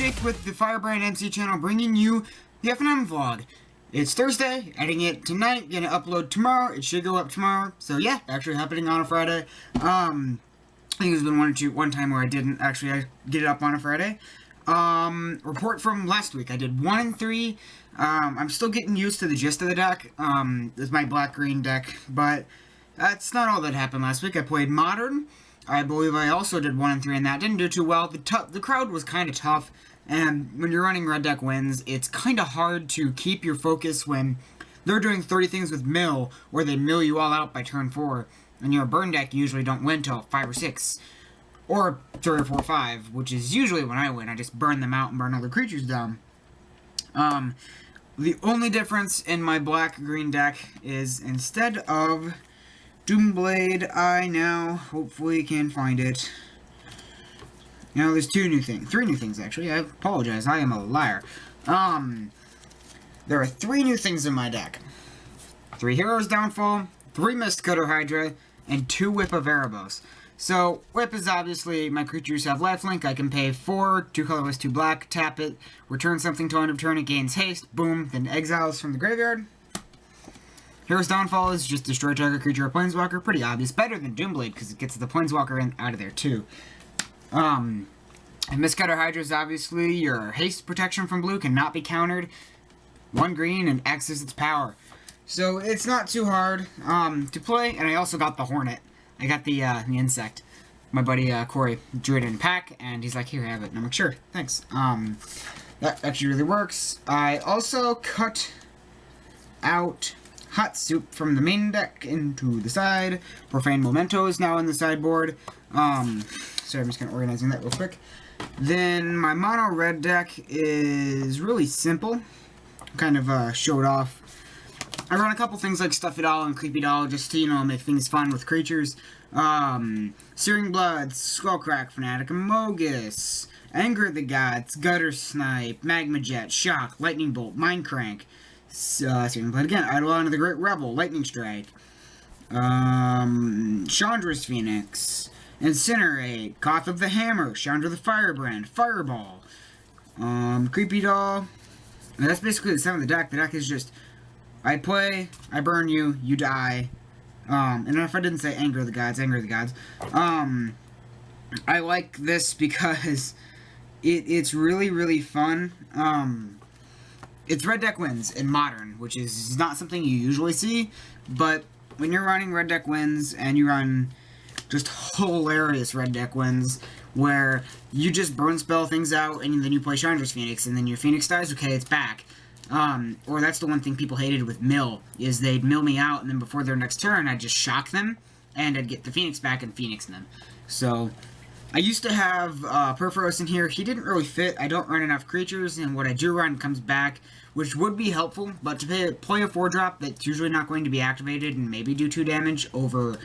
Jake with the Firebrand MC channel, bringing you the FNM vlog. It's Thursday, editing it tonight, gonna upload tomorrow. It should go up tomorrow. So yeah, actually happening on a Friday. I think there's been one time where I didn't actually get it up on a Friday. Report from last week. I did 1 and 3. I'm still getting used to the gist of the deck. It's my black-green deck, but that's not all that happened last week. I played Modern. I believe I also did 1 and 3 in that. Didn't do too well. The crowd was kind of tough, and when you're running red deck wins, it's kind of hard to keep your focus when they're doing 30 things with mill, where they mill you all out by turn 4, and your burn deck usually don't win till 5 or 6. Or 3 or 4 or 5, which is usually when I win. I just burn them out and burn other creatures down. The only difference in my black-green deck is instead of Doomblade, I now hopefully can find it. Now there's 3 new things actually. I apologize, I am a liar. There are 3 new things in my deck. 3 Heroes Downfall, 3 Mistcutter Hydra, and 2 Whip of Erebos. So, Whip is obviously, my creatures have lifelink, I can pay 4, 2 colorless, 2 black, tap it, return something till end of turn, it gains haste, boom, then exiles from the graveyard. Hero's Downfall is just destroy target creature or planeswalker, pretty obvious, better than Doomblade, because it gets the planeswalker out of there too. And Mistcutter Hydra is obviously your haste protection from blue, cannot be countered, 1 green, and access its power. So, it's not too hard to play, and I also got the Hornet. I got the insect. My buddy Corey drew it in a pack, and he's like, "Here, have it." And I'm like, "Sure, thanks." That actually really works. I also cut out Hot Soup from the main deck into the side. Profane Memento is now in the sideboard. Sorry, I'm just kind of organizing that real quick. Then my mono red deck is really simple. Kind of showed off. I run a couple things like Stuffy Doll and Creepy Doll just to, make things fun with creatures. Searing Blood, Skullcrack, Fanatic Amogus, Anger of the Gods, Gutter Snipe, Magma Jet, Shock, Lightning Bolt, Mind Crank, Searing Blood again, Eidolon of the Great Rebel, Lightning Strike, Chandra's Phoenix, Incinerate, Koth of the Hammer, Chandra the Firebrand, Fireball, Creepy Doll, and that's basically the center of the deck. The deck is just I play, I burn you, you die. And if I didn't say Anger of the Gods, Anger of the Gods. I like this because it's really, really fun. It's red deck wins in Modern, which is not something you usually see. But when you're running red deck wins and you run just hilarious red deck wins, where you just burn spell things out and then you play Chandra's Phoenix and then your Phoenix dies, okay, it's back. Or that's the one thing people hated with mill, is they'd mill me out, and then before their next turn, I'd just shock them, and I'd get the Phoenix back and Phoenix them. So, I used to have, Perforos in here. He didn't really fit. I don't run enough creatures, and what I do run comes back, which would be helpful, but to play a 4-drop that's usually not going to be activated and maybe do 2 damage over,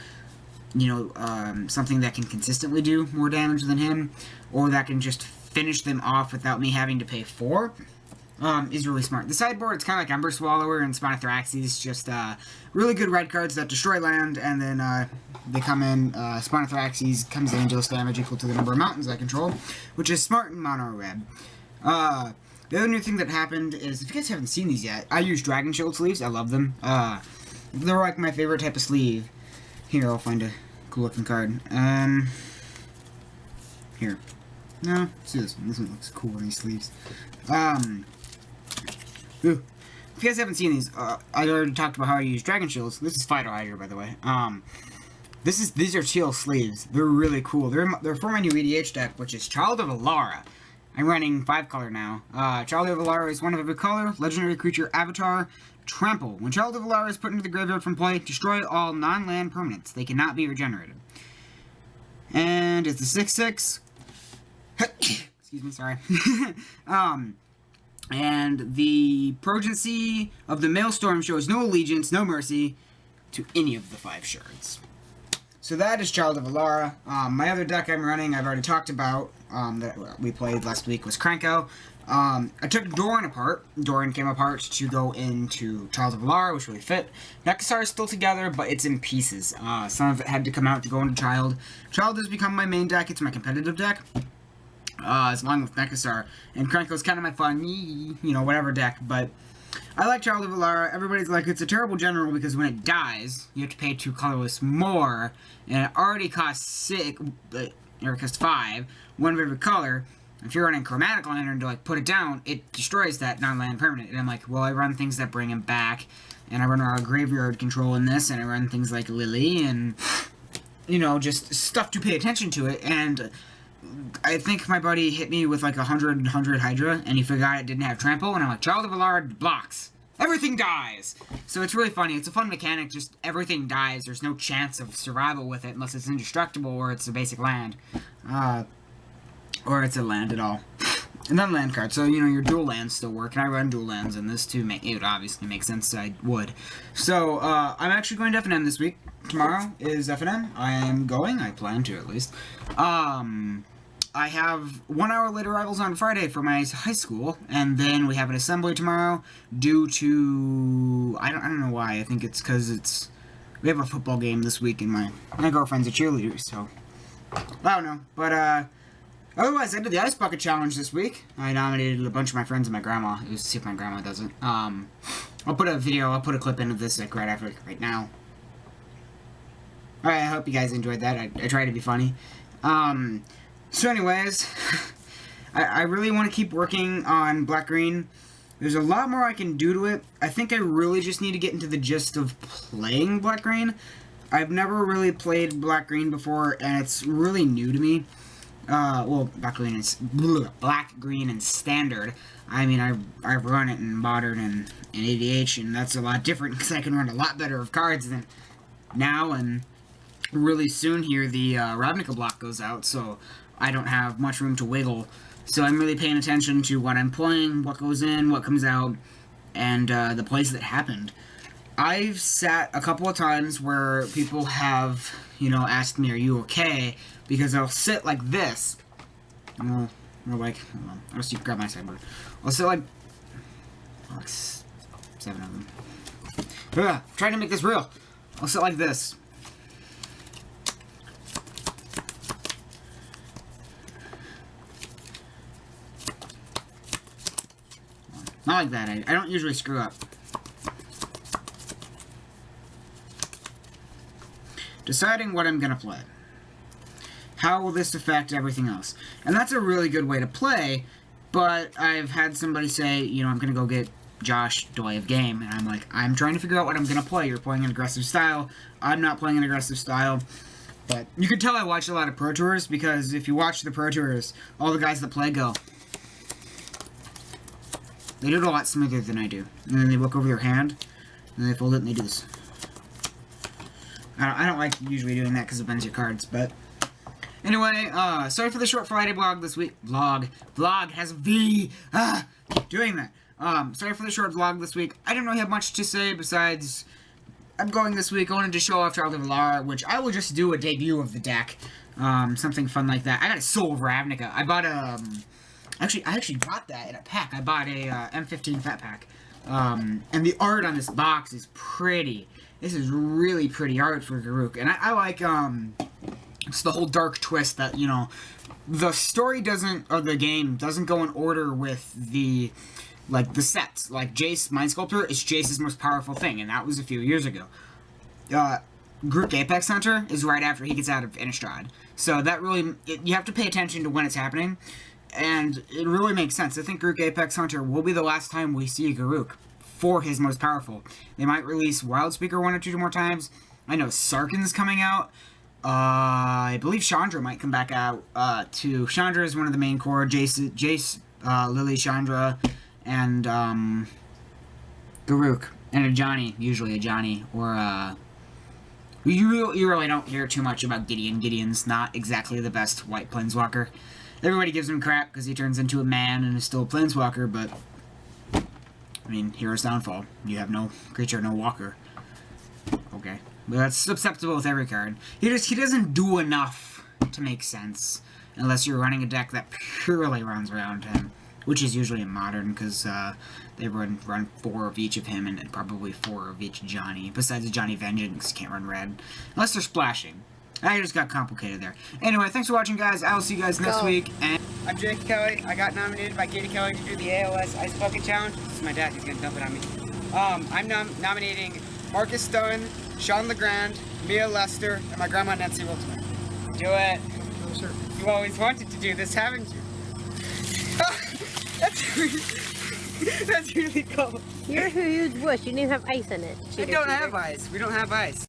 something that can consistently do more damage than him, or that can just finish them off without me having to pay 4, is really smart. The sideboard, it's kind of like Ember Swallower and Spinothraxes, just really good red cards that destroy land, and then they come in, Spinothraxes comes in, deals damage equal to the number of mountains I control, which is smart in mono red. The other new thing that happened is, if you guys haven't seen these yet, I use Dragon Shield sleeves. I love them. They're like my favorite type of sleeve. Here, I'll find a cool looking card. Here. No, let's do this one. This one looks cool in these sleeves. Ooh. If you guys haven't seen these, I already talked about how I use Dragon Shields. This is Fido Hydra, by the way. These are teal sleeves. They're really cool. They're for my new EDH deck, which is Child of Alara. I'm running 5-color now. Child of Alara is 1 of every color, legendary creature, avatar, trample. When Child of Alara is put into the graveyard from play, destroy all non-land permanents. They cannot be regenerated. And it's a 6/6. Excuse me, sorry. And the progency of the Maelstrom shows no allegiance, no mercy to any of the 5 shards. So that is Child of Alara. My other deck I'm running, I've already talked about, that we played last week, was Krenko. I took Doran apart. Doran came apart to go into Child of Alara, which really fit. Nekasar is still together, but it's in pieces. Some of it had to come out to go into Child. Child has become my main deck. It's my competitive deck. along with Mechasar. And Krenko's kind of my fun, whatever deck, but I like Child of Alara. Everybody's like, it's a terrible general because when it dies, you have to pay 2 colorless more, and it already costs 6, or it costs 5, 1 of every color. If you're running Chromatic Lantern to, like, put it down, it destroys that non-land permanent. And I'm like, well, I run things that bring him back, and I run our graveyard control in this, and I run things like Lily, and, just stuff to pay attention to it, and I think my buddy hit me with like 100 Hydra, and he forgot it didn't have trample, and I'm like, Child of Alara blocks. Everything dies! So it's really funny. It's a fun mechanic, just everything dies. There's no chance of survival with it unless it's indestructible or it's a basic land. Or it's a land at all. And then land card. So, your dual lands still work, and I run dual lands in this too. It would obviously make sense I would. So, I'm actually going to FNM this week. Tomorrow is FNM. I am going. I plan to, at least. I have 1 hour late arrivals on Friday for my high school, and then we have an assembly tomorrow due to, I don't know why. I think it's because we have a football game this week, and my girlfriend's a cheerleader, so I don't know. But otherwise, I did the Ice Bucket Challenge this week. I nominated a bunch of my friends and my grandma. It was to see if my grandma does it. I'll put a clip in of this like right now. Alright, I hope you guys enjoyed that. I try to be funny. So anyways, I really want to keep working on Black-Green. There's a lot more I can do to it. I think I really just need to get into the gist of playing Black-Green. I've never really played Black-Green before, and it's really new to me. Well, Black-Green and Standard. I mean, I've run it in Modern and ADH, and that's a lot different, because I can run a lot better of cards than now, and really soon here, the Ravnica block goes out, so I don't have much room to wiggle. So I'm really paying attention to what I'm playing, what goes in, what comes out, and the plays that happened. I've sat a couple of times where people have, asked me, are you okay? Because I'll sit like this. Or like, I'll see if you grab my sideboard. I'll sit like 7 of them. Trying to make this real. I'll sit like this. Not like that. I don't usually screw up. Deciding what I'm going to play. How will this affect everything else? And that's a really good way to play, but I've had somebody say, I'm going to go get Josh Doy of Game, and I'm like, I'm trying to figure out what I'm going to play. You're playing an aggressive style. I'm not playing an aggressive style. But you can tell I watch a lot of Pro Tours, because if you watch the Pro Tours, all the guys that play go. They do it a lot smoother than I do. And then they look over their hand, and they fold it, and they do this. I don't like usually doing that because it bends your cards, but anyway, sorry for the short Friday vlog this week. Vlog has a V. Keep doing that. Sorry for the short vlog this week. I didn't really have much to say besides I'm going this week. I wanted to show off Child of Alara, which I will just do a debut of the deck. Something fun like that. I got a Soul of Ravnica. I bought a I actually bought that in a pack. I bought a M15 Fat Pack. And the art on this box is pretty. This is really pretty art for Garruk. And I like, it's the whole dark twist that, the story doesn't, or the game doesn't go in order with the, the sets. Like, Jace, Mind Sculptor, is Jace's most powerful thing, and that was a few years ago. Garruk Apex Hunter is right after he gets out of Innistrad. So that really, you have to pay attention to when it's happening. And it really makes sense. I think Garruk Apex Hunter will be the last time we see Garruk for his most powerful. They might release Wildspeaker 1 or 2 more times. I know Sarkhan's coming out. I believe Chandra might come back out, too. Chandra is one of the main core. Jace, Lily, Chandra, and, Garruk. And a Johnny, usually a Johnny, or, you really don't hear too much about Gideon. Gideon's not exactly the best white planeswalker. Everybody gives him crap because he turns into a man and is still a planeswalker, but I mean, Hero's Downfall. You have no creature, no walker. Okay. But that's susceptible with every card. He doesn't do enough to make sense unless you're running a deck that purely runs around him, which is usually in Modern because they run 4 of each of him and probably 4 of each Johnny. Besides Johnny Vengeance, can't run red unless they're splashing. I just got complicated there. Anyway, thanks for watching, guys. I will see you guys next week. And I'm Jake Kelly. I got nominated by Katie Kelly to do the ALS Ice Bucket Challenge. This is my dad. He's gonna dump it on me. I'm nominating Marcus Stone, Sean LeGrand, Mia Lester, and my grandma Nancy Wiltman. Do it. No, sir. You always wanted to do this, haven't you? That's really cool. You're a huge bush. You need to have ice in it. I don't have ice. We don't have ice.